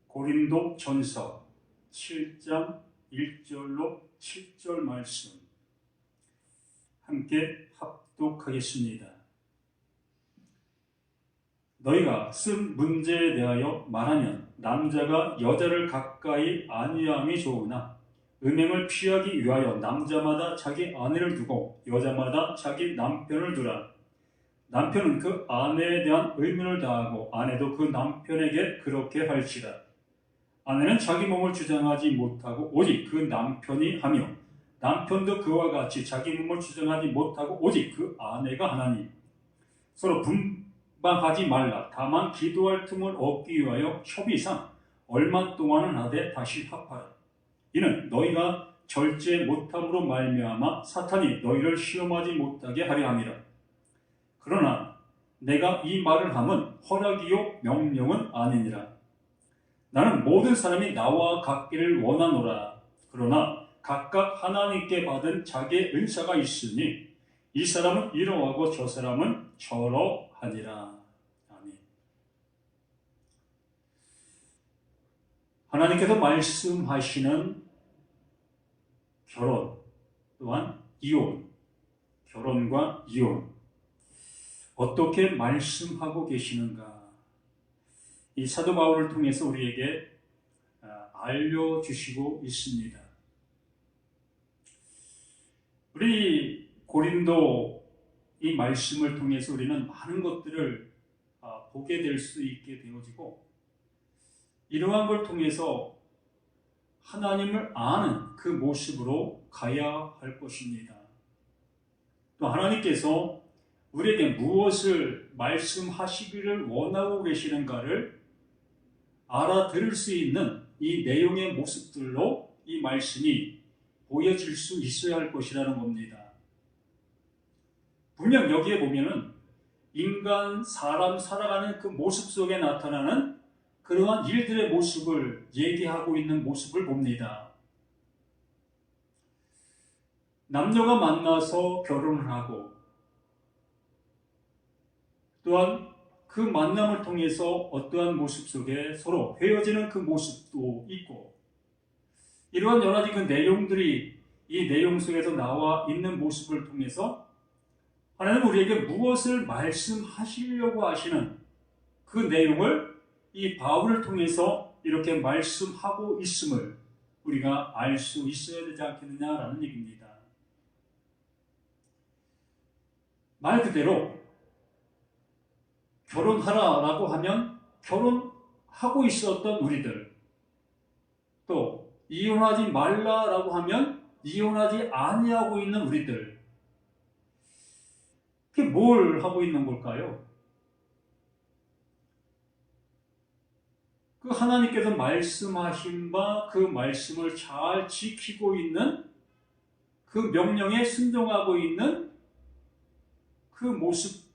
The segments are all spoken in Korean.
고린도 전서 7장 1절로 7절 말씀 함께 합독하겠습니다. 너희가 쓴 문제에 대하여 말하면 남자가 여자를 가까이 아니함이 좋으나 음행을 피하기 위하여 남자마다 자기 아내를 두고 여자마다 자기 남편을 두라. 남편은 그 아내에 대한 의무를 다하고 아내도 그 남편에게 그렇게 할지라. 아내는 자기 몸을 주장하지 못하고 오직 그 남편이 하며 남편도 그와 같이 자기 몸을 주장하지 못하고 오직 그 아내가 하나니 서로 분방하지 말라. 다만 기도할 틈을 얻기 위하여 협의상 얼마 동안은 하되 다시 합하라. 이는 너희가 절제 못함으로 말미암아 사탄이 너희를 시험하지 못하게 하려 함이라. 그러나 내가 이 말을 함은 허락이요 명령은 아니니라. 나는 모든 사람이 나와 같기를 원하노라. 그러나 각각 하나님께 받은 자기의 은사가 있으니 이 사람은 이러하고 저 사람은 저러하니라. 아멘. 하나님께서 말씀하시는 결혼 또한 이혼, 결혼과 이혼 어떻게 말씀하고 계시는가? 이 사도 바울을 통해서 우리에게 알려주시고 있습니다. 우리 고린도 이 말씀을 통해서 우리는 많은 것들을 보게 될 수 있게 되어지고 이러한 걸 통해서 하나님을 아는 그 모습으로 가야 할 것입니다. 또 하나님께서 우리에게 무엇을 말씀하시기를 원하고 계시는가를 알아들을 수 있는 이 내용의 모습들로 이 말씀이 보여질 수 있어야 할 것이라는 겁니다. 분명 여기에 보면은 인간, 사람 살아가는 그 모습 속에 나타나는 그러한 일들의 모습을 얘기하고 있는 모습을 봅니다. 남녀가 만나서 결혼을 하고 또한 그 만남을 통해서 어떠한 모습 속에 서로 헤어지는 그 모습도 있고 이러한 여러 가지 그 내용들이 이 내용 속에서 나와 있는 모습을 통해서 하나님은 우리에게 무엇을 말씀하시려고 하시는 그 내용을 이 바울을 통해서 이렇게 말씀하고 있음을 우리가 알 수 있어야 되지 않겠느냐라는 얘기입니다. 말 그대로 결혼하라라고 하면 결혼하고 있었던 우리들, 또 이혼하지 말라라고 하면 이혼하지 아니하고 있는 우리들, 그게 뭘 하고 있는 걸까요? 그 하나님께서 말씀하신 바 그 말씀을 잘 지키고 있는 그 명령에 순종하고 있는 그 모습,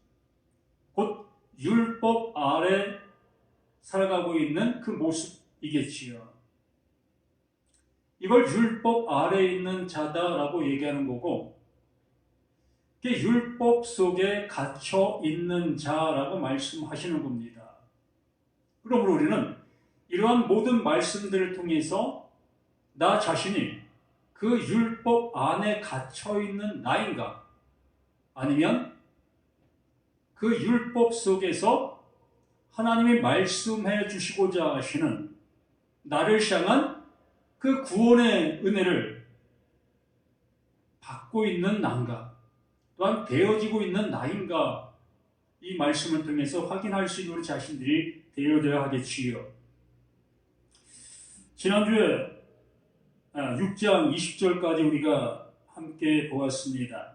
곧 율법 아래 살아가고 있는 그 모습이겠지요. 이걸 율법 아래에 있는 자다라고 얘기하는 거고 이게 율법 속에 갇혀 있는 자라고 말씀하시는 겁니다. 그러므로 우리는 이러한 모든 말씀들을 통해서 나 자신이 그 율법 안에 갇혀 있는 나인가 아니면 그 율법 속에서 하나님이 말씀해 주시고자 하시는 나를 향한 그 구원의 은혜를 받고 있는 나인가 또한 되어지고 있는 나인가 이 말씀을 통해서 확인할 수 있는 우리 자신들이 되어져야 하겠지요. 지난주에 6장 20절까지 우리가 함께 보았습니다.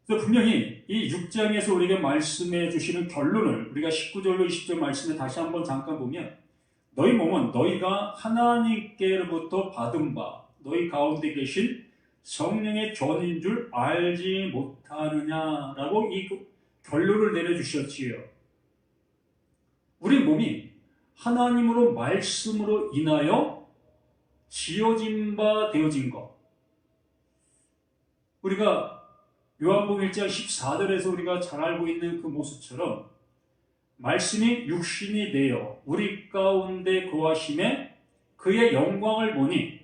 그래서 분명히 이 6장에서 우리에게 말씀해 주시는 결론을 우리가 19절로 20절 말씀에 다시 한번 잠깐 보면 너희 몸은 너희가 하나님께로부터 받은 바 너희 가운데 계신 성령의 전인 줄 알지 못하느냐라고 이 결론을 내려주셨지요. 우리 몸이 하나님으로 말씀으로 인하여 지어진 바 되어진 것, 우리가 요한복음 1장 14절에서 우리가 잘 알고 있는 그 모습처럼 말씀이 육신이 되어 우리 가운데 거하심에 그의 영광을 보니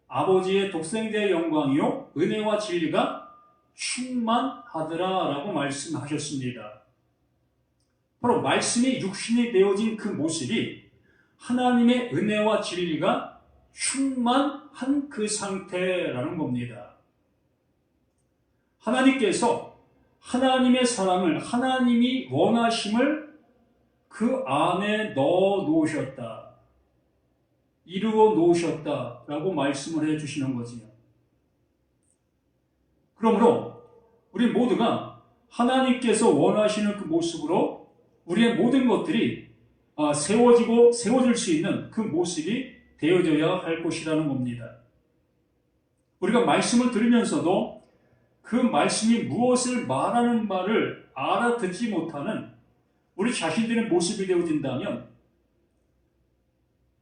아버지의 독생자의 영광이요 은혜와 진리가 충만하더라 라고 말씀하셨습니다. 바로 말씀이 육신이 되어진 그 모습이 하나님의 은혜와 진리가 충만한 그 상태라는 겁니다. 하나님께서 하나님의 사랑을, 하나님이 원하심을 그 안에 넣어 놓으셨다, 이루어 놓으셨다라고 말씀을 해주시는 거지요. 그러므로 우리 모두가 하나님께서 원하시는 그 모습으로 우리의 모든 것들이 세워질 수 있는 그 모습이 되어져야 할 것이라는 겁니다. 우리가 말씀을 들으면서도 그 말씀이 무엇을 말하는 바를 알아듣지 못하는 우리 자신들의 모습이 되어진다면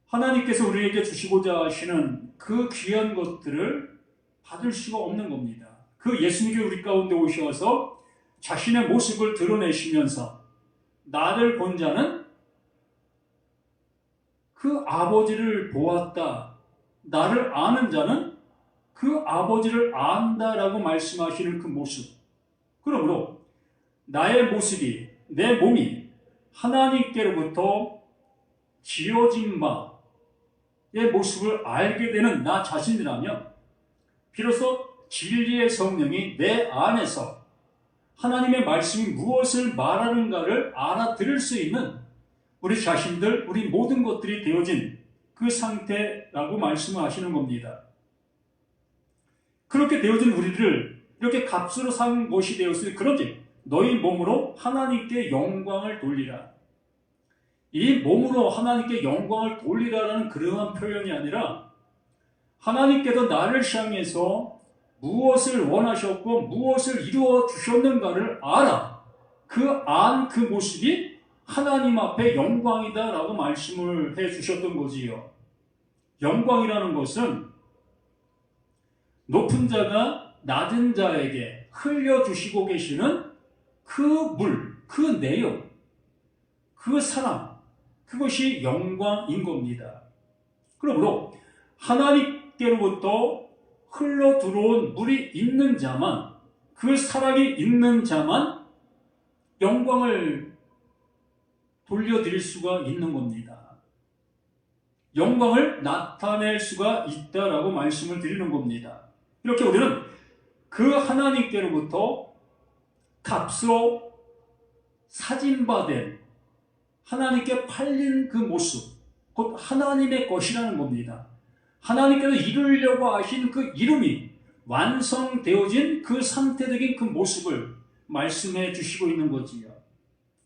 하나님께서 우리에게 주시고자 하시는 그 귀한 것들을 받을 수가 없는 겁니다. 그 예수님이 우리 가운데 오셔서 자신의 모습을 드러내시면서 나를 본 자는 그 아버지를 보았다, 나를 아는 자는 그 아버지를 안다라고 말씀하시는 그 모습. 그러므로 나의 모습이, 내 몸이 하나님께로부터 지어진 바의 모습을 알게 되는 나 자신이라면 비로소 진리의 성령이 내 안에서 하나님의 말씀이 무엇을 말하는가를 알아들을 수 있는 우리 자신들, 우리 모든 것들이 되어진 그 상태라고 말씀을 하시는 겁니다. 그렇게 되어진 우리를 이렇게 값으로 산 것이 되었으니 그런지 너희 몸으로 하나님께 영광을 돌리라. 이 몸으로 하나님께 영광을 돌리라라는 그러한 표현이 아니라 하나님께서 나를 향해서 무엇을 원하셨고 무엇을 이루어 주셨는가를 알아. 그 모습이 하나님 앞에 영광이다라고 말씀을 해 주셨던 거지요. 영광이라는 것은 높은 자가 낮은 자에게 흘려주시고 계시는 그 물, 그 내용, 그 사랑, 그것이 영광인 겁니다. 그러므로 하나님께로부터 흘러 들어온 물이 있는 자만, 그 사랑이 있는 자만 영광을 돌려드릴 수가 있는 겁니다. 영광을 나타낼 수가 있다라고 말씀을 드리는 겁니다. 이렇게 우리는 그 하나님께로부터 값으로 사진받은 하나님께 팔린 그 모습, 곧 하나님의 것이라는 겁니다. 하나님께서 이루려고 하신 그 이름이 완성되어진 그 상태적인 그 모습을 말씀해 주시고 있는 거지요.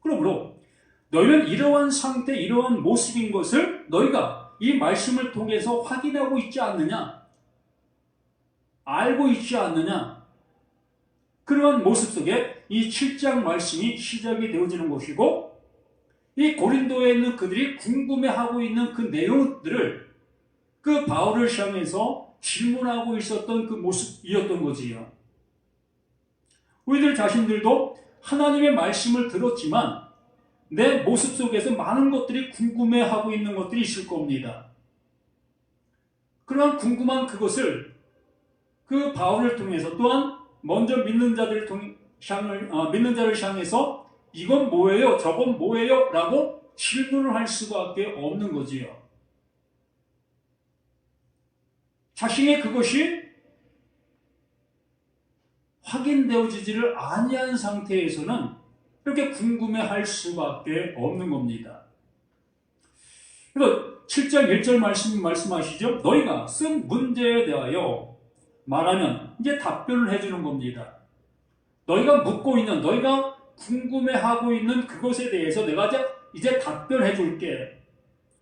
그러므로 너희는 이러한 상태, 이러한 모습인 것을 너희가 이 말씀을 통해서 확인하고 있지 않느냐? 알고 있지 않느냐? 그러한 모습 속에 이 7장 말씀이 시작이 되어지는 것이고 이 고린도에 있는 그들이 궁금해하고 있는 그 내용들을 그 바울을 향해서 질문하고 있었던 그 모습이었던 거지요. 우리들 자신들도 하나님의 말씀을 들었지만 내 모습 속에서 많은 것들이 궁금해하고 있는 것들이 있을 겁니다. 그러한 궁금한 그것을 그 바울을 통해서 또한 먼저 믿는 자를 향해서 이건 뭐예요? 저건 뭐예요? 라고 질문을 할 수밖에 없는 거지요. 자신의 그것이 확인되어지지를 아니한 상태에서는 이렇게 궁금해할 수밖에 없는 겁니다. 그래서 7장 1절 말씀하시죠. 너희가 쓴 문제에 대하여 말하면 이제 답변을 해주는 겁니다. 너희가 묻고 있는, 너희가 궁금해하고 있는 그것에 대해서 내가 이제 답변해 줄게.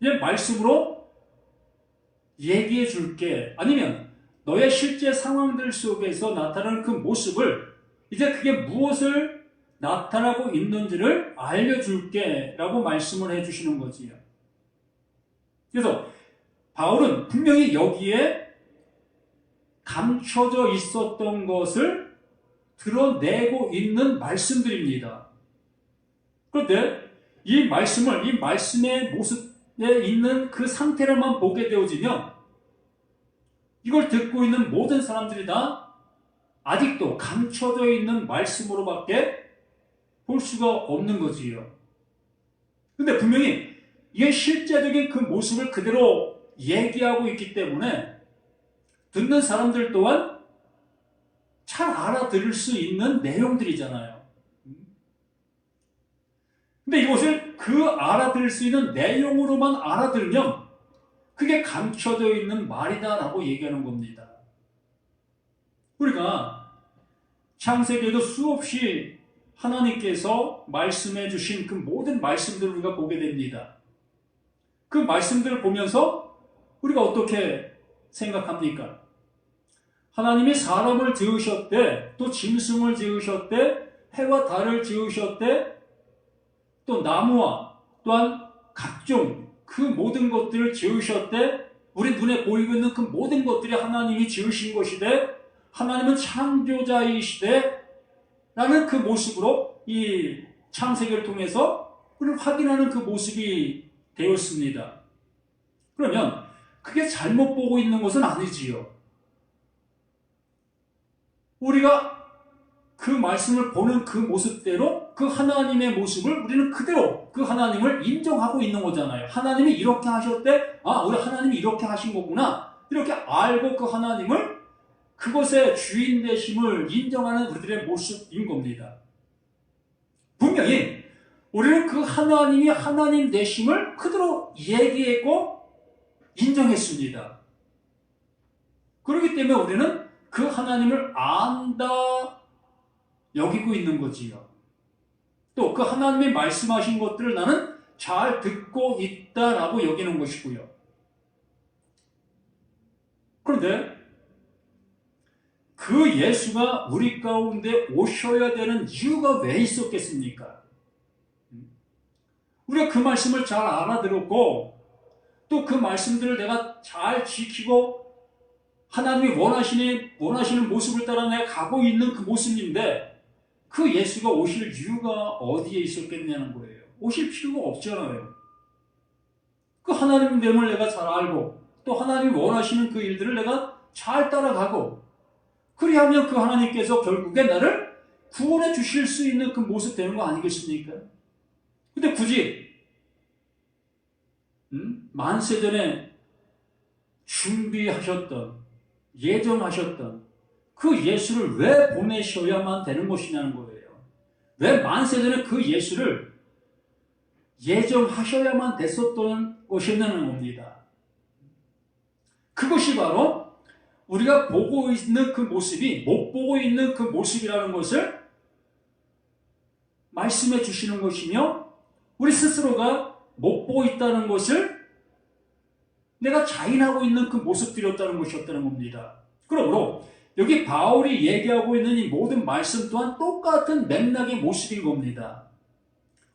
이제 말씀으로 얘기해 줄게. 아니면 너의 실제 상황들 속에서 나타나는 그 모습을 이제 그게 무엇을 나타나고 있는지를 알려줄게 라고 말씀을 해주시는 거지요. 그래서 바울은 분명히 여기에 감춰져 있었던 것을 드러내고 있는 말씀들입니다. 그런데 이 말씀을, 이 말씀의 모습에 있는 그 상태를만 보게 되어지면 이걸 듣고 있는 모든 사람들이 다 아직도 감춰져 있는 말씀으로밖에 볼 수가 없는 거지요. 근데 분명히 이게 실제적인 그 모습을 그대로 얘기하고 있기 때문에 듣는 사람들 또한 잘 알아들을 수 있는 내용들이잖아요. 근데 이것을 그 알아들을 수 있는 내용으로만 알아들으면 그게 감춰져 있는 말이다라고 얘기하는 겁니다. 우리가 창세기에도 수없이 하나님께서 말씀해 주신 그 모든 말씀들을 우리가 보게 됩니다. 그 말씀들을 보면서 우리가 어떻게 생각합니까? 하나님이 사람을 지으셨대, 또 짐승을 지으셨대, 해와 달을 지으셨대, 또 나무와 또한 각종 그 모든 것들을 지으셨대, 우리 눈에 보이고 있는 그 모든 것들이 하나님이 지으신 것이대, 하나님은 창조자이시대, 라는 그 모습으로 이 창세기를 통해서 우리를 확인하는 그 모습이 되었습니다. 그러면 그게 잘못 보고 있는 것은 아니지요. 우리가 그 말씀을 보는 그 모습대로 그 하나님의 모습을 우리는 그대로 그 하나님을 인정하고 있는 거잖아요. 하나님이 이렇게 하셨대, 아, 우리 하나님이 이렇게 하신 거구나, 이렇게 알고 그 하나님을, 그것의 주인 되심을 인정하는 우리들의 모습인 겁니다. 분명히 우리는 그 하나님이 하나님 되심을 그대로 얘기했고 인정했습니다. 그렇기 때문에 우리는 그 하나님을 안다 여기고 있는 거지요. 또 그 하나님이 말씀하신 것들을 나는 잘 듣고 있다라고 여기는 것이고요. 그런데 그 예수가 우리 가운데 오셔야 되는 이유가 왜 있었겠습니까? 우리가 그 말씀을 잘 알아들었고 또 그 말씀들을 내가 잘 지키고 하나님이 원하시는 모습을 따라 내가 가고 있는 그 모습인데 그 예수가 오실 이유가 어디에 있었겠냐는 거예요. 오실 필요가 없잖아요. 그 하나님됨을 내가 잘 알고 또 하나님이 원하시는 그 일들을 내가 잘 따라가고 그리하면 그 하나님께서 결국에 나를 구원해 주실 수 있는 그 모습 되는 거 아니겠습니까? 근데 굳이 만세전에 준비하셨던 예정하셨던 그 예수를 왜 보내셔야만 되는 것이냐는 거예요. 왜 만세전에 그 예수를 예정하셔야만 됐었던 것이냐는 겁니다. 그것이 바로 우리가 보고 있는 그 모습이 못 보고 있는 그 모습이라는 것을 말씀해 주시는 것이며 우리 스스로가 못 보고 있다는 것을 내가 자인하고 있는 그 모습들이었다는 것이었다는 겁니다. 그러므로 여기 바울이 얘기하고 있는 이 모든 말씀 또한 똑같은 맥락의 모습인 겁니다.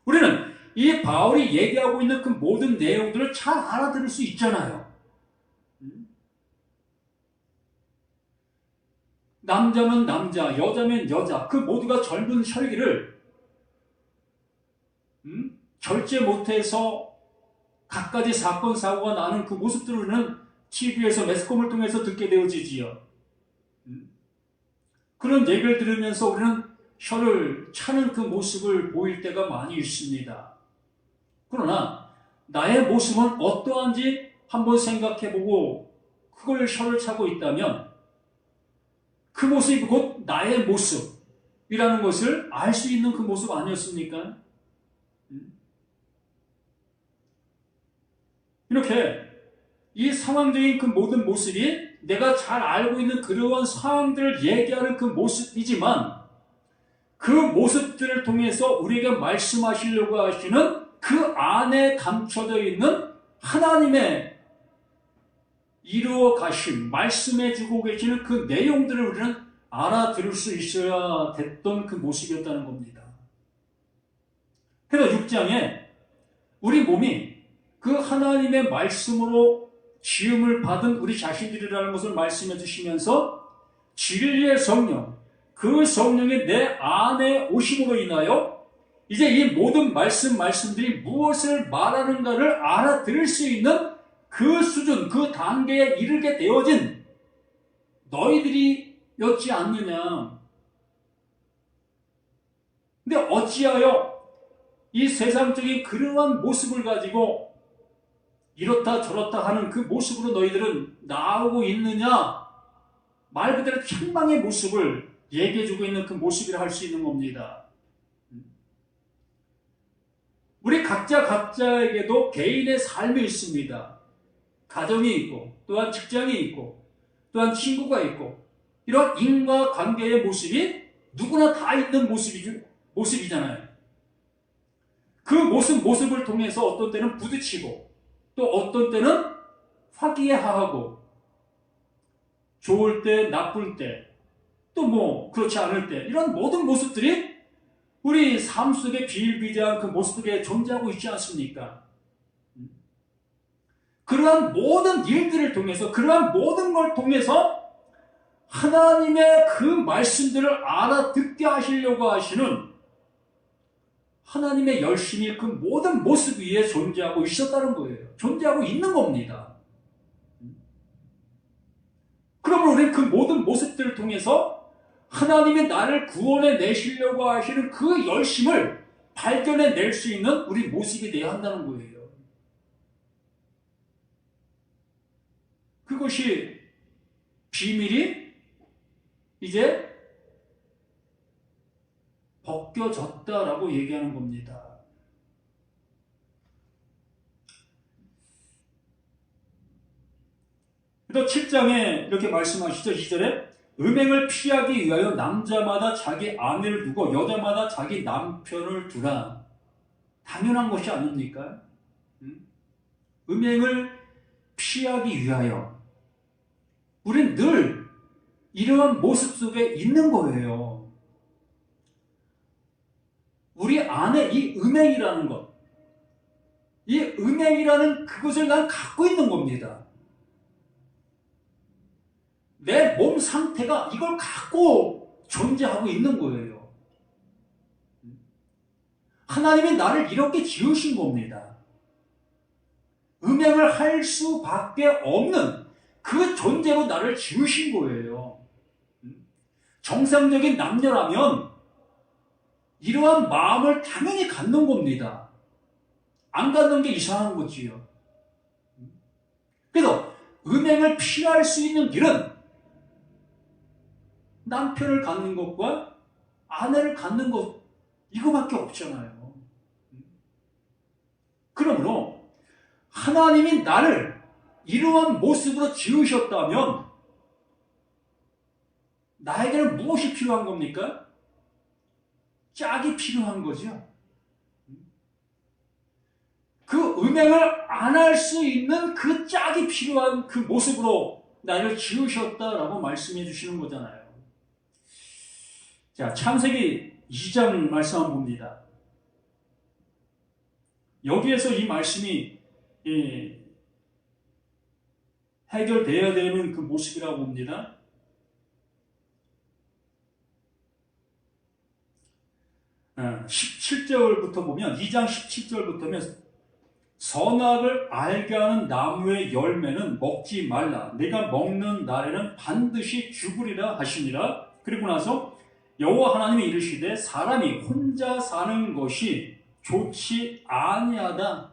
우리는 이 바울이 얘기하고 있는 그 모든 내용들을 잘 알아들을 수 있잖아요. 남자면 남자, 여자면 여자, 그 모두가 젊은 혈기를 절제 못해서 갖가지 사건, 사고가 나는 그 모습들을 우리는 TV에서 매스컴을 통해서 듣게 되어지지요. 그런 얘기를 들으면서 우리는 혀를 차는 그 모습을 보일 때가 많이 있습니다. 그러나 나의 모습은 어떠한지 한번 생각해보고 그걸 혀를 차고 있다면 그 모습이 곧 나의 모습이라는 것을 알 수 있는 그 모습 아니었습니까? 이렇게 이 상황적인 그 모든 모습이 내가 잘 알고 있는 그러한 상황들을 얘기하는 그 모습이지만 그 모습들을 통해서 우리에게 말씀하시려고 하시는 그 안에 감춰져 있는 하나님의 이루어 가심, 말씀해 주고 계시는 그 내용들을 우리는 알아들을 수 있어야 됐던 그 모습이었다는 겁니다. 그래서 6장에 우리 몸이 그 하나님의 말씀으로 지음을 받은 우리 자신들이라는 것을 말씀해 주시면서 진리의 성령, 그 성령이 내 안에 오심으로 인하여 이제 이 모든 말씀들이 무엇을 말하는가를 알아들을 수 있는 그 수준, 그 단계에 이르게 되어진 너희들이었지 않느냐. 근데 어찌하여 이 세상적인 그러한 모습을 가지고 이렇다 저렇다 하는 그 모습으로 너희들은 나오고 있느냐? 말 그대로 책망의 모습을 얘기해주고 있는 그 모습이라 할 수 있는 겁니다. 우리 각자에게도 개인의 삶이 있습니다. 가정이 있고, 또한 직장이 있고, 또한 친구가 있고, 이런 인과관계의 모습이 누구나 다 있는 모습이잖아요. 그 모습을 통해서 어떤 때는 부딪히고, 또 어떤 때는 화기애애하고, 좋을 때, 나쁠 때, 또 그렇지 않을 때, 이런 모든 모습들이 우리 삶 속에 비일비재한 그 모습 속에 존재하고 있지 않습니까? 그러한 모든 일들을 통해서, 그러한 모든 걸 통해서 하나님의 그 말씀들을 알아듣게 하시려고 하시는 하나님의 열심이 그 모든 모습 위에 존재하고 있었다는 거예요. 존재하고 있는 겁니다. 그러면 우리는 그 모든 모습들을 통해서 하나님이 나를 구원해 내시려고 하시는 그 열심을 발견해 낼 수 있는 우리 모습이 되어야 한다는 거예요. 그것이 비밀이 이제 벗겨졌다라고 얘기하는 겁니다. 또 7장에 이렇게 말씀하시죠. 2절에 음행을 피하기 위하여 남자마다 자기 아내를 두고 여자마다 자기 남편을 두라. 당연한 것이 아닙니까? 음행을 피하기 위하여 우린 늘 이러한 모습 속에 있는 거예요. 우리 안에 이 음행이라는 것, 이 음행이라는 그것을 난 갖고 있는 겁니다. 내 몸 상태가 이걸 갖고 존재하고 있는 거예요. 하나님이 나를 이렇게 지으신 겁니다. 음행을 할 수밖에 없는 그 존재로 나를 지으신 거예요. 정상적인 남녀라면 이러한 마음을 당연히 갖는 겁니다. 안 갖는 게 이상한 거지요. 그래서 음행을 피할 수 있는 길은 남편을 갖는 것과 아내를 갖는 것, 이거밖에 없잖아요. 그러므로 하나님이 나를 이러한 모습으로 지으셨다면 나에게는 무엇이 필요한 겁니까? 짝이 필요한 거죠. 그 음행을 안 할 수 있는 그 짝이 필요한 그 모습으로 나를 지으셨다라고 말씀해 주시는 거잖아요. 자, 창세기 2장 말씀 한번 봅니다. 여기에서 이 말씀이 해결되어야 되는 그 모습이라고 봅니다. 17절부터 보면 2장 17절부터 보면 선악을 알게 하는 나무의 열매는 먹지 말라. 네가 먹는 날에는 반드시 죽으리라 하시니라. 그리고 나서 여호와 하나님이 이르시되 사람이 혼자 사는 것이 좋지 아니하다.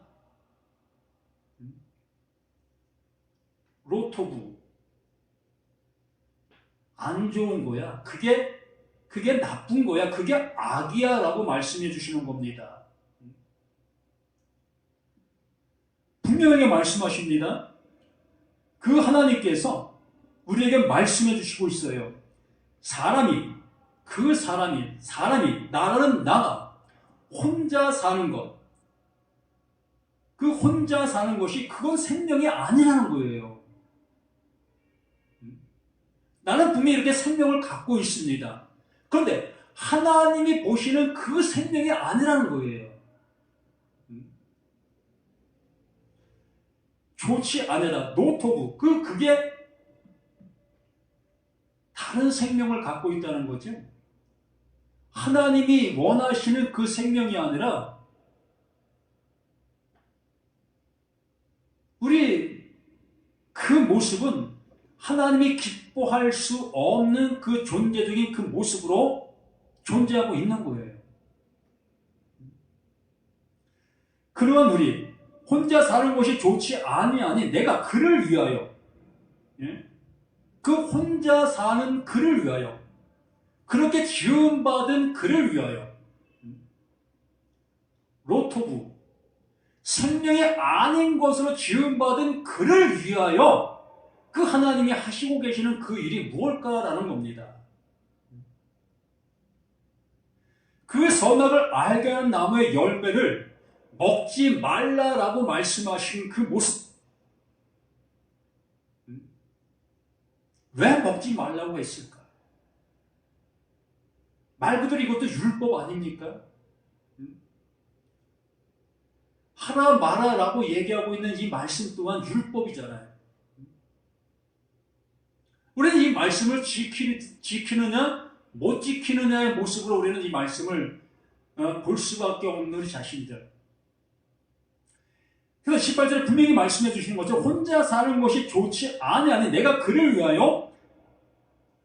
로토부. 안 좋은 거야. 그게 나쁜 거야. 그게 악이야 라고 말씀해 주시는 겁니다. 분명하게 말씀하십니다. 그 하나님께서 우리에게 말씀해 주시고 있어요. 사람이 나라는 나가 혼자 사는 것, 그 혼자 사는 것이 그건 생명이 아니라는 거예요. 나는 분명히 이렇게 생명을 갖고 있습니다. 그런데 하나님이 보시는 그 생명이 아니라는 거예요. 좋지 않으라, 노토부, 그게 다른 생명을 갖고 있다는 거죠. 하나님이 원하시는 그 생명이 아니라 우리 그 모습은 하나님이 기뻐할 수 없는 그 존재적인 그 모습으로 존재하고 있는 거예요. 그러한 우리 혼자 사는 것이 좋지 아니하니 내가 그를 위하여, 그 혼자 사는 그를 위하여, 그렇게 지음받은 그를 위하여, 로토부 생명이 아닌 것으로 지음받은 그를 위하여 그 하나님이 하시고 계시는 그 일이 무엇일까라는 겁니다. 그 선악을 알게 하는 나무의 열매를 먹지 말라라고 말씀하신 그 모습. 왜 먹지 말라고 했을까? 말 그대로 이것도 율법 아닙니까? 하라 마라라고 얘기하고 있는 이 말씀 또한 율법이잖아요. 우리는 이 말씀을 지키느냐 못 지키느냐의 모습으로 우리는 이 말씀을 볼 수밖에 없는 우리 자신들. 그래서 18절에 분명히 말씀해 주시는 것처럼 혼자 사는 것이 좋지 아니하니 내가 그를 위하여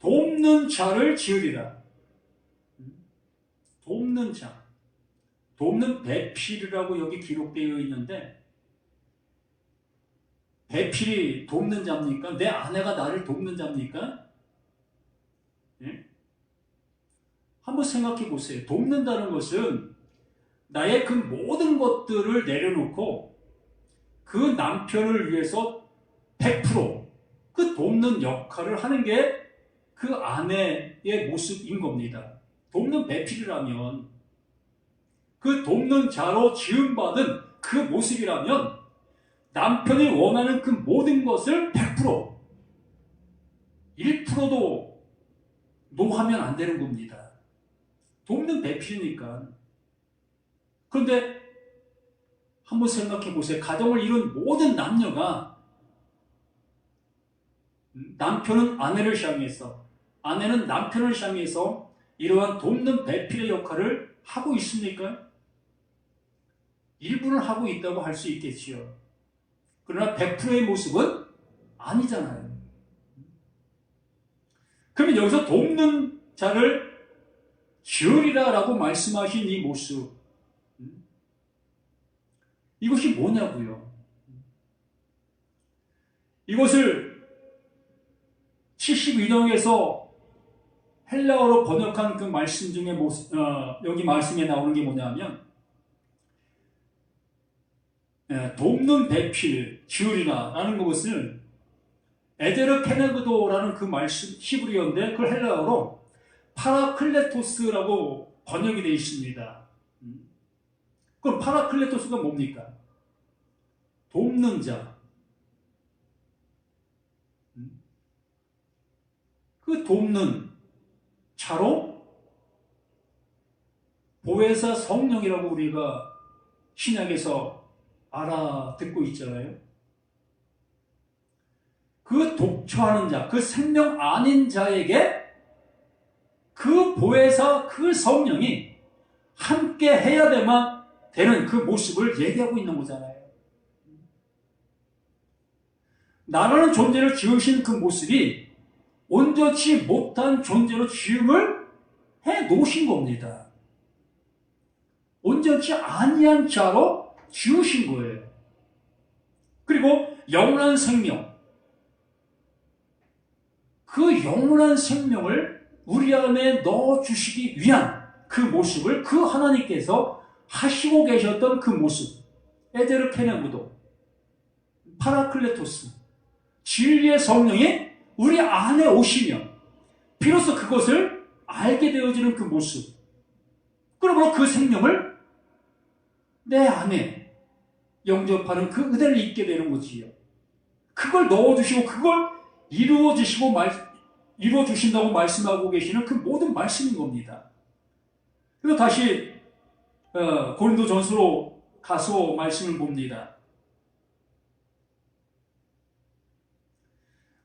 돕는 자를 지으리라. 돕는 자. 돕는 배필이라고 여기 기록되어 있는데, 배필이 돕는 자입니까? 내 아내가 나를 돕는 자입니까? 예? 한번 생각해 보세요. 돕는다는 것은 나의 그 모든 것들을 내려놓고 그 남편을 위해서 100% 돕는 역할을 하는 게 그 아내의 모습인 겁니다. 돕는 배필이라면, 그 돕는 자로 지음받은 그 모습이라면 남편이 원하는 그 모든 것을 100% 1%도 노하면 안 되는 겁니다. 돕는 배필이니까. 그런데 한번 생각해 보세요. 가정을 이룬 모든 남녀가 남편은 아내를 향해서, 아내는 남편을 향해서 이러한 돕는 배필의 역할을 하고 있습니까? 일부는 하고 있다고 할 수 있겠지요. 그러나 100%의 모습은 아니잖아요. 그러면 여기서 돕는 자를 지으리라 라고 말씀하신 이 모습, 이것이 뭐냐고요? 이것을 72장에서 헬라어로 번역한 그 말씀 중에 여기 말씀에 나오는 게 뭐냐면, 돕는 배필, 지으리라 라는 것을 에데르 케네그도라는 그 말씀, 히브리어인데 그 헬라어로 파라클레토스라고 번역이 되어 있습니다. 그럼 파라클레토스가 뭡니까? 돕는 자. 그 돕는 자로 보혜사 성령이라고 우리가 신약에서 알아듣고 있잖아요. 그 독처하는 자, 그 생명 아닌 자에게 그 보혜사, 그 성령이 함께 해야 되는 그 모습을 얘기하고 있는 거잖아요. 나라는 존재를 지으신 그 모습이 온전치 못한 존재로 지음을 해 놓으신 겁니다. 온전치 아니한 자로 지으신 거예요. 그리고 영원한 생명, 그 영원한 생명을 우리 안에 넣어주시기 위한 그 모습을 그 하나님께서 하시고 계셨던 그 모습, 에데르 케네구도, 파라클레토스, 진리의 성령이 우리 안에 오시며 비로소 그것을 알게 되어지는 그 모습, 그러므로 그 생명을 내 안에 영접하는 그 은혜를 잊게 되는 거지요. 그걸 넣어주시고 그걸 이루어주신다고 말씀하고 계시는 그 모든 말씀인 겁니다. 그래서 다시 고린도 전서로 가서 말씀을 봅니다.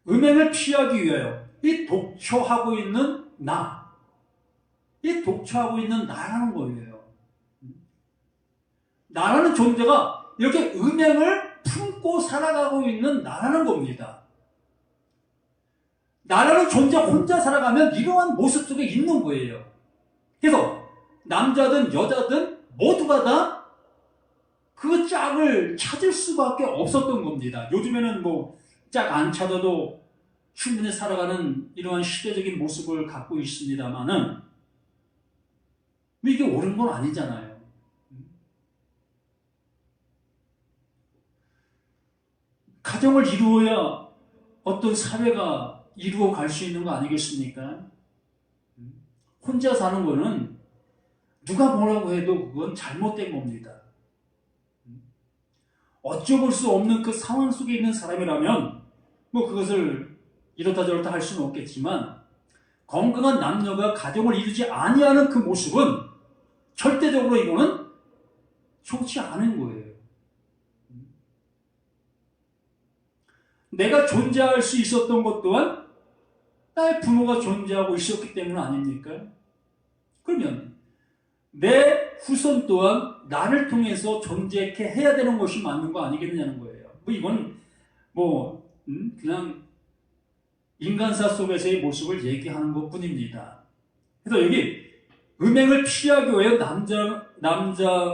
음행을 피하기 위하여 이 독초하고 있는 나, 이 독처하고 있는 나라는 거예요. 나라는 존재가 이렇게 음행을 품고 살아가고 있는 나라는 겁니다. 나라는 존재 혼자 살아가면 이러한 모습 속에 있는 거예요. 그래서 남자든 여자든 모두가 다 그 짝을 찾을 수밖에 없었던 겁니다. 요즘에는 뭐 짝 안 찾아도 충분히 살아가는 이러한 시대적인 모습을 갖고 있습니다만은 이게 옳은 건 아니잖아요. 가정을 이루어야 어떤 사회가 이루어 갈 수 있는 거 아니겠습니까? 혼자 사는 거는 누가 뭐라고 해도 그건 잘못된 겁니다. 어쩌볼 수 없는 그 상황 속에 있는 사람이라면 뭐 그것을 이렇다 저렇다 할 수는 없겠지만 건강한 남녀가 가정을 이루지 아니하는 그 모습은 절대적으로 이거는 좋지 않은 거예요. 내가 존재할 수 있었던 것 또한 나의 부모가 존재하고 있었기 때문 아닙니까? 그러면 내 후손 또한 나를 통해서 존재케 해야 되는 것이 맞는 거 아니겠느냐는 거예요. 뭐 이건 그냥 인간사 속에서의 모습을 얘기하는 것 뿐입니다. 그래서 여기 음행을 피하기 위해 남자마다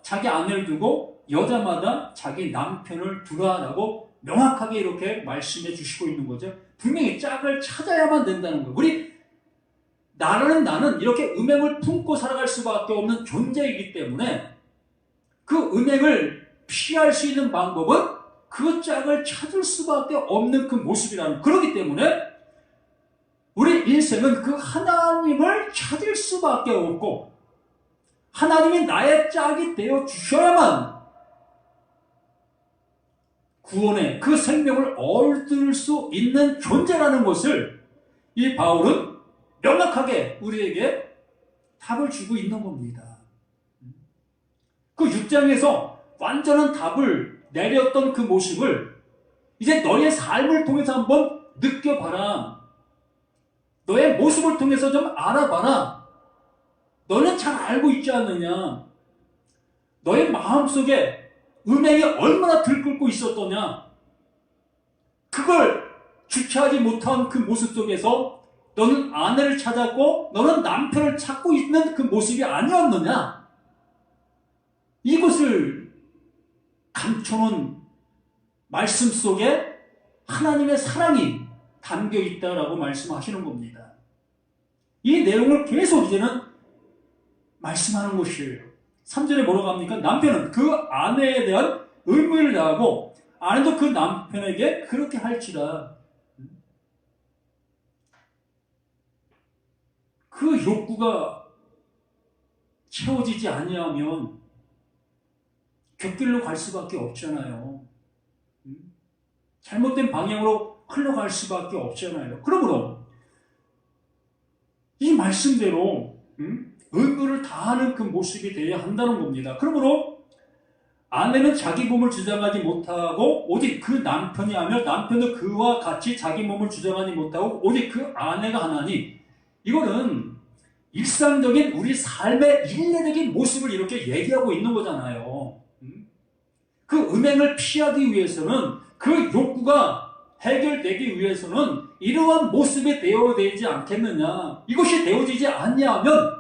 자기 아내를 두고 여자마다 자기 남편을 두라라고 명확하게 이렇게 말씀해 주시고 있는 거죠. 분명히 짝을 찾아야만 된다는 거예요. 나는 이렇게 음행을 품고 살아갈 수밖에 없는 존재이기 때문에 그 음행을 피할 수 있는 방법은 그 짝을 찾을 수밖에 없는 그 모습이라는, 그렇기 때문에 우리 인생은 그 하나님을 찾을 수밖에 없고 하나님이 나의 짝이 되어 주셔야만 구원의 그 생명을 얻을 수 있는 존재라는 것을 이 바울은 명확하게 우리에게 답을 주고 있는 겁니다. 그 6장에서 완전한 답을 내렸던 그 모습을 이제 너의 삶을 통해서 한번 느껴봐라. 너의 모습을 통해서 좀 알아봐라. 너는 잘 알고 있지 않느냐. 너의 마음속에 음행이 얼마나 들끓고 있었더냐. 그걸 주체하지 못한 그 모습 속에서 너는 아내를 찾았고 너는 남편을 찾고 있는 그 모습이 아니었느냐. 이것을 감춰놓은 말씀 속에 하나님의 사랑이 담겨 있다라고 말씀하시는 겁니다. 이 내용을 계속 이제는 말씀하는 것이에요. 3절에 뭐라고 합니까? 남편은 그 아내에 대한 의무를 다하고 아내도 그 남편에게 그렇게 할지라. 그 욕구가 채워지지 아니하면 곁길로 갈 수밖에 없잖아요. 잘못된 방향으로 흘러갈 수밖에 없잖아요. 그러므로 이 말씀대로 의무를 다하는 그 모습이 되어야 한다는 겁니다. 그러므로 아내는 자기 몸을 주장하지 못하고 오직 그 남편이 하며 남편도 그와 같이 자기 몸을 주장하지 못하고 오직 그 아내가 하나니, 이거는 일상적인 우리 삶의 일례적인 모습을 이렇게 얘기하고 있는 거잖아요. 그 음행을 피하기 위해서는, 그 욕구가 해결되기 위해서는 이러한 모습이 되어야 되지 않겠느냐. 이것이 되어지지 않냐면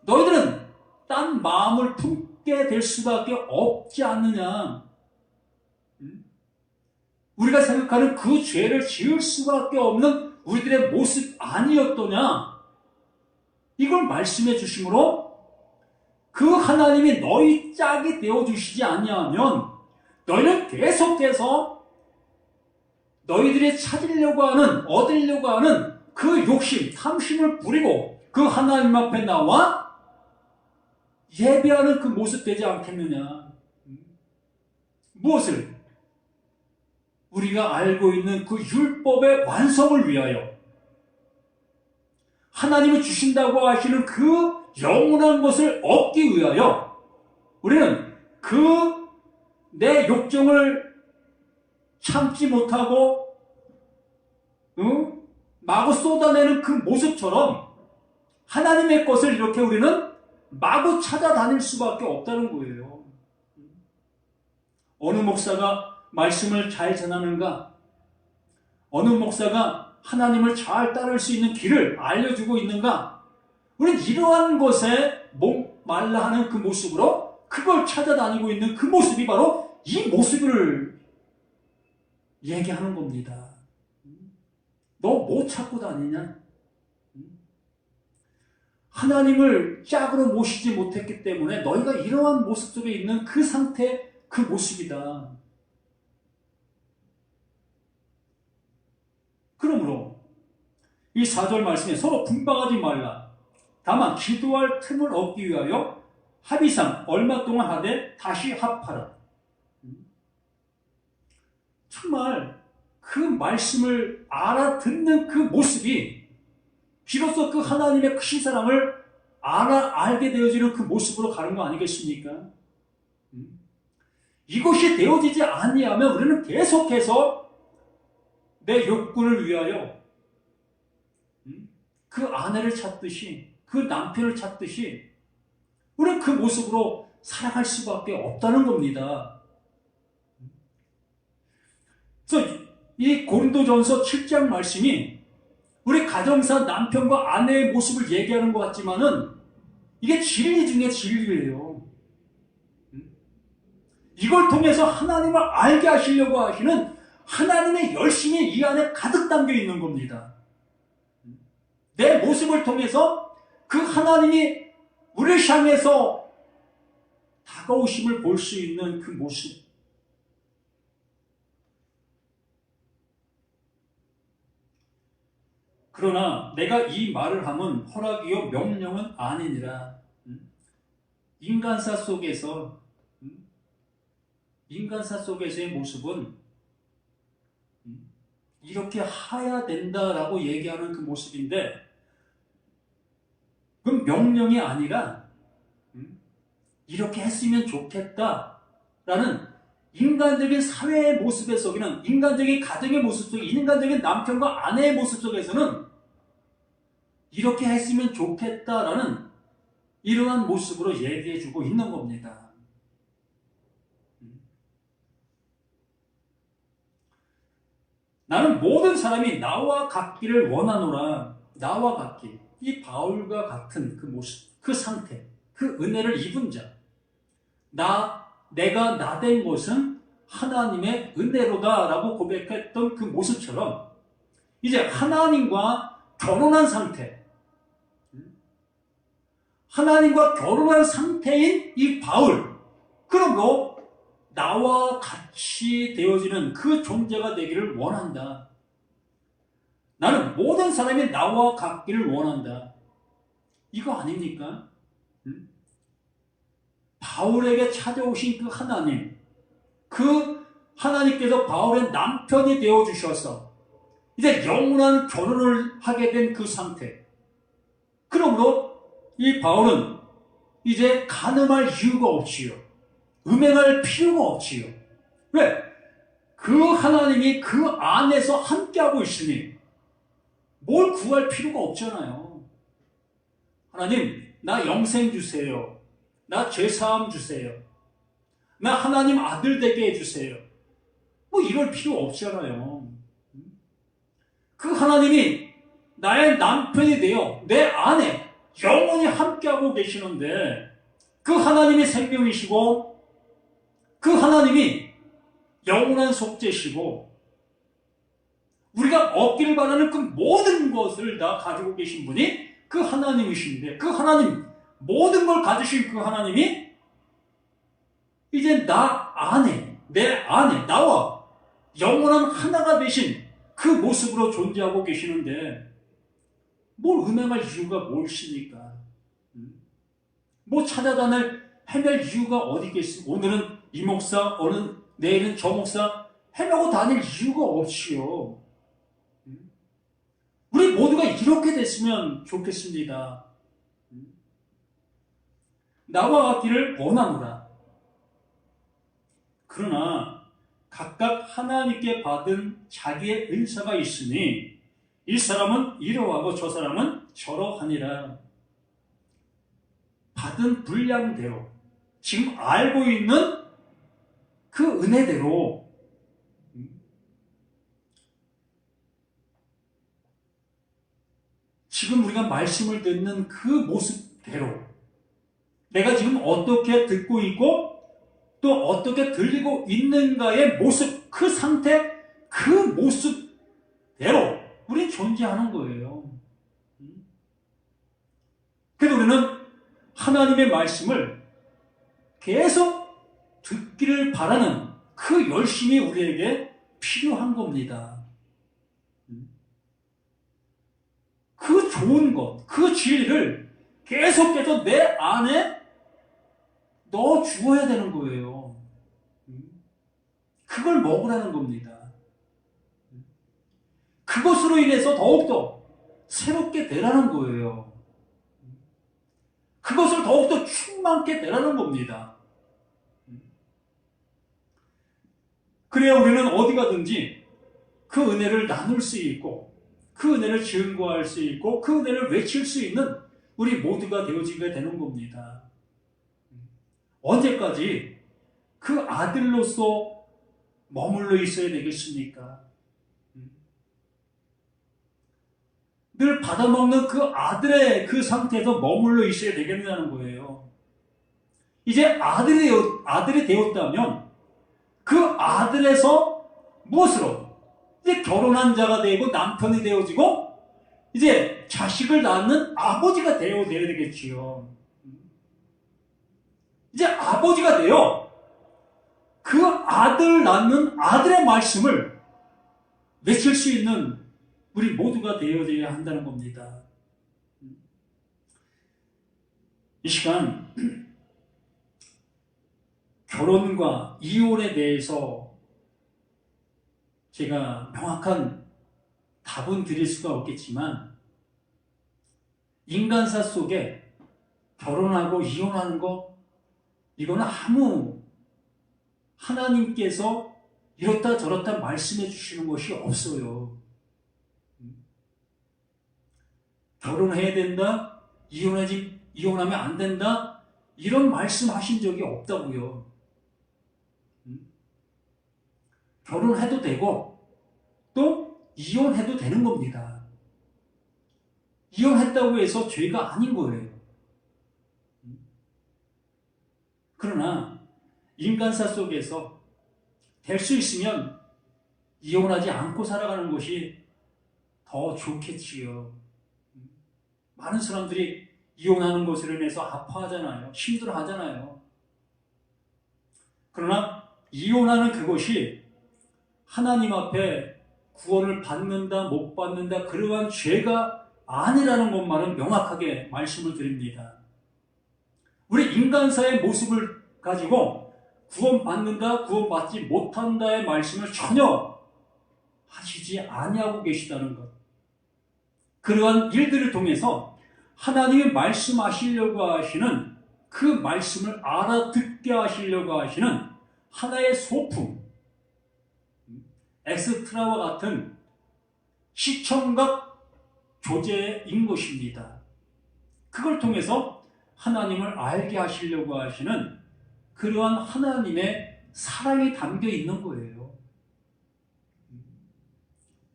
너희들은 딴 마음을 품게 될 수밖에 없지 않느냐. 우리가 생각하는 그 죄를 지을 수밖에 없는 우리들의 모습 아니었더냐. 이걸 말씀해 주심으로 그 하나님이 너희 짝이 되어주시지 아니하면 너희는 계속해서 너희들이 찾으려고 하는, 얻으려고 하는 그 욕심, 탐심을 부리고 그 하나님 앞에 나와 예배하는 그 모습 되지 않겠느냐. 무엇을? 우리가 알고 있는 그 율법의 완성을 위하여, 하나님이 주신다고 하시는 그 영원한 것을 얻기 위하여 우리는 그 내 욕정을 참지 못하고 마구 쏟아내는 그 모습처럼 하나님의 것을 이렇게 우리는 마구 찾아다닐 수밖에 없다는 거예요. 어느 목사가 말씀을 잘 전하는가? 어느 목사가 하나님을 잘 따를 수 있는 길을 알려주고 있는가? 우리는 이러한 것에 목말라 하는 그 모습으로 그걸 찾아다니고 있는 그 모습이 바로 이 모습을 얘기하는 겁니다. 너 뭐 찾고 다니냐? 하나님을 짝으로 모시지 못했기 때문에 너희가 이러한 모습 속에 있는 그 상태, 그 모습이다. 그러므로 이 4절 말씀에 서로 분방하지 말라. 다만 기도할 틈을 얻기 위하여 합의상 얼마 동안 하되 다시 합하라. 정말 그 말씀을 알아듣는 그 모습이 비로소 그 하나님의 크신 사랑을 알게 되어지는 그 모습으로 가는 거 아니겠습니까? 이것이 되어지지 아니하면 우리는 계속해서 내 욕구를 위하여 그 아내를 찾듯이, 그 남편을 찾듯이 우리는 그 모습으로 살아갈 수밖에 없다는 겁니다. 그래서 이 고린도전서 7장 말씀이 우리 가정사 남편과 아내의 모습을 얘기하는 것 같지만은 이게 진리 중에 진리예요. 이걸 통해서 하나님을 알게 하시려고 하시는 하나님의 열심이 이 안에 가득 담겨 있는 겁니다. 내 모습을 통해서 그 하나님이 우리를 향해서 다가오심을 볼 수 있는 그 모습. 그러나 내가 이 말을 함은 허락이요 명령은 아니니라. 인간사 속에서의 모습은 이렇게 하야 된다라고 얘기하는 그 모습인데, 그건 명령이 아니라 이렇게 했으면 좋겠다라는 인간적인 사회의 모습 속에는, 인간적인 가정의 모습 속에, 인간적인 남편과 아내의 모습 속에서는 이렇게 했으면 좋겠다라는 이러한 모습으로 얘기해주고 있는 겁니다. 나는 모든 사람이 나와 같기를 원하노라. 나와 같기. 이 바울과 같은 그 모습, 그 상태, 그 은혜를 입은 자. 내가 나된 것은 하나님의 은혜로다라고 고백했던 그 모습처럼 이제 하나님과 결혼한 상태, 하나님과 결혼한 상태인 이 바울, 그러므로 나와 같이 되어지는 그 존재가 되기를 원한다. 나는 모든 사람이 나와 같기를 원한다. 이거 아닙니까? 바울에게 찾아오신 그 하나님, 그 하나님께서 바울의 남편이 되어주셔서 이제 영원한 결혼을 하게 된 그 상태. 그러므로 이 바울은 이제 간음할 이유가 없지요. 음행할 필요가 없지요. 왜? 그 하나님이 그 안에서 함께하고 있으니 뭘 구할 필요가 없잖아요. 하나님, 나 영생 주세요. 나 죄사함 주세요. 나 하나님 아들 되게 해주세요. 뭐 이럴 필요 없잖아요. 그 하나님이 나의 남편이 되어 내 안에 영원히 함께하고 계시는데, 그 하나님이 생명이시고 그 하나님이 영원한 속죄시고 우리가 얻기를 바라는 그 모든 것을 다 가지고 계신 분이 그 하나님이신데, 그 하나님, 모든 걸 가지신 그 하나님이 이제 나 안에, 내 안에, 나와 영원한 하나가 되신 그 모습으로 존재하고 계시는데 뭘 음행할 이유가 무엇입니까? 뭐 찾아다닐 헤맬 이유가 어디 있겠습니까? 오늘은 이 목사, 내일은 저 목사 헤매고 다닐 이유가 없지요. 우리 모두가 이렇게 됐으면 좋겠습니다. 나와 같기를 원하노라. 그러나 각각 하나님께 받은 자기의 은사가 있으니 이 사람은 이러하고 저 사람은 저러하니라. 받은 분량대로, 지금 알고 있는 그 은혜대로 지금 우리가 말씀을 듣는 그 모습대로 내가 지금 어떻게 듣고 있고 또 어떻게 들리고 있는가의 모습, 그 상태, 그 모습대로 우린 존재하는 거예요. 그래서 우리는 하나님의 말씀을 계속 듣기를 바라는 그 열심이 우리에게 필요한 겁니다. 그 좋은 것, 그 진리를 계속해서 내 안에 넣어 주어야 되는 거예요. 그걸 먹으라는 겁니다. 그것으로 인해서 더욱더 새롭게 되라는 거예요. 그것을 더욱더 충만케 되라는 겁니다. 그래야 우리는 어디 가든지 그 은혜를 나눌 수 있고 그 은혜를 증거할 수 있고 그 은혜를 외칠 수 있는 우리 모두가 되어지게 되는 겁니다. 언제까지 그 아들로서 머물러 있어야 되겠습니까? 늘 받아먹는 그 아들의 그 상태에서 머물러 있어야 되겠냐는 거예요. 이제 아들이 되었다면 그 아들에서 무엇으로? 이제 결혼한 자가 되고 남편이 되어지고 이제 자식을 낳는 아버지가 되어야 되겠지요. 이제 아버지가 되어 그 아들 낳는 아들의 말씀을 외칠 수 있는 우리 모두가 되어야 한다는 겁니다. 이 시간 결혼과 이혼에 대해서 제가 명확한 답은 드릴 수가 없겠지만 인간사 속에 결혼하고 이혼하는 거 이거는 아무 하나님께서 이렇다 저렇다 말씀해 주시는 것이 없어요. 결혼해야 된다, 이혼하면 안 된다, 이런 말씀하신 적이 없다고요. 결혼해도 되고 또 이혼해도 되는 겁니다. 이혼했다고 해서 죄가 아닌 거예요. 그러나 인간사 속에서 될 수 있으면 이혼하지 않고 살아가는 것이 더 좋겠지요. 많은 사람들이 이혼하는 것으로 인해서 아파하잖아요. 힘들어하잖아요. 그러나 이혼하는 그것이 하나님 앞에 구원을 받는다 못 받는다 그러한 죄가 아니라는 것만은 명확하게 말씀을 드립니다. 우리 인간사의 모습을 가지고 구원받는다 구원받지 못한다의 말씀을 전혀 하시지 아니하고 계시다는 것. 그러한 일들을 통해서 하나님이 말씀하시려고 하시는 그 말씀을 알아듣게 하시려고 하시는 하나의 소품, 엑스트라와 같은 시청각 조제인 것입니다. 그걸 통해서 하나님을 알게 하시려고 하시는 그러한 하나님의 사랑이 담겨 있는 거예요.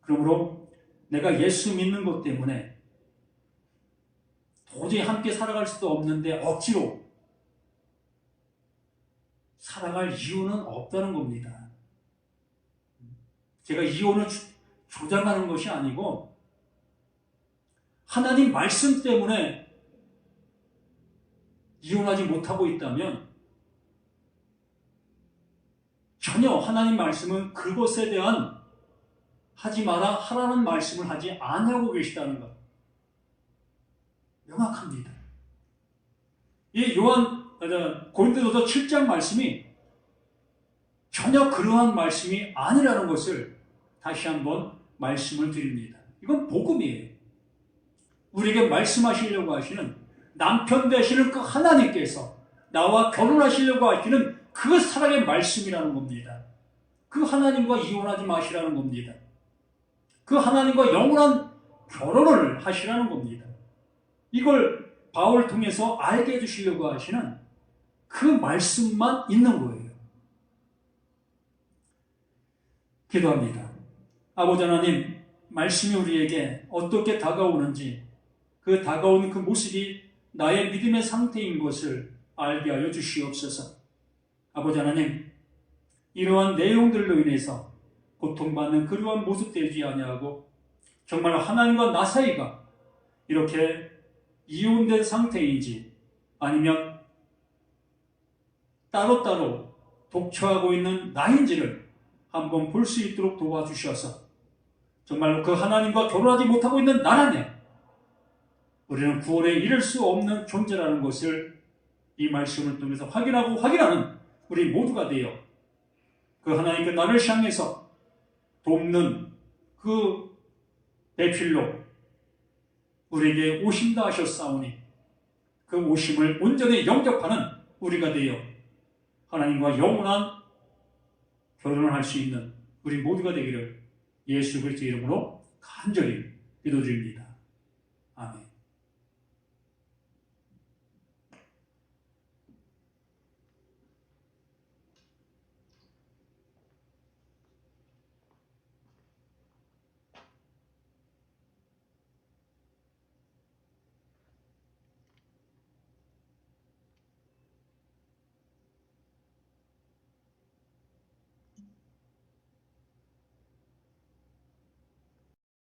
그러므로 내가 예수 믿는 것 때문에 도저히 함께 살아갈 수도 없는데 억지로 살아갈 이유는 없다는 겁니다. 제가 이혼을 조장하는 것이 아니고 하나님 말씀 때문에 이혼하지 못하고 있다면 전혀 하나님 말씀은 그것에 대한 하지 마라 하라는 말씀을 하지 아니하고 계시다는 것 명확합니다. 이 고린도전서 7장 말씀이 전혀 그러한 말씀이 아니라는 것을 다시 한번 말씀을 드립니다. 이건 복음이에요. 우리에게 말씀하시려고 하시는 남편 되시는 그 하나님께서 나와 결혼하시려고 하시는 그 사랑의 말씀이라는 겁니다. 그 하나님과 이혼하지 마시라는 겁니다. 그 하나님과 영원한 결혼을 하시라는 겁니다. 이걸 바울을 통해서 알게 해주시려고 하시는 그 말씀만 있는 거예요. 기도합니다. 아버지 하나님, 말씀이 우리에게 어떻게 다가오는지 그 다가오는 그 모습이 나의 믿음의 상태인 것을 알게 하여 주시옵소서. 아버지 하나님, 이러한 내용들로 인해서 고통받는 그러한 모습 되지 아니하고 정말 하나님과 나 사이가 이렇게 이혼된 상태인지 아니면 따로따로 독처하고 있는 나인지를 한번 볼 수 있도록 도와주셔서 정말로 그 하나님과 결혼하지 못하고 있는 나라네 우리는 구원에 이를 수 없는 존재라는 것을 이 말씀을 통해서 확인하는 우리 모두가 되어 그 하나님께 나를 향해서 돕는 그 배필로 우리에게 오신다 하셨사오니 그 오심을 온전히 영접하는 우리가 되어 하나님과 영원한 결혼을 할 수 있는 우리 모두가 되기를 예수 그리스도 이름으로 간절히 기도드립니다. 아멘.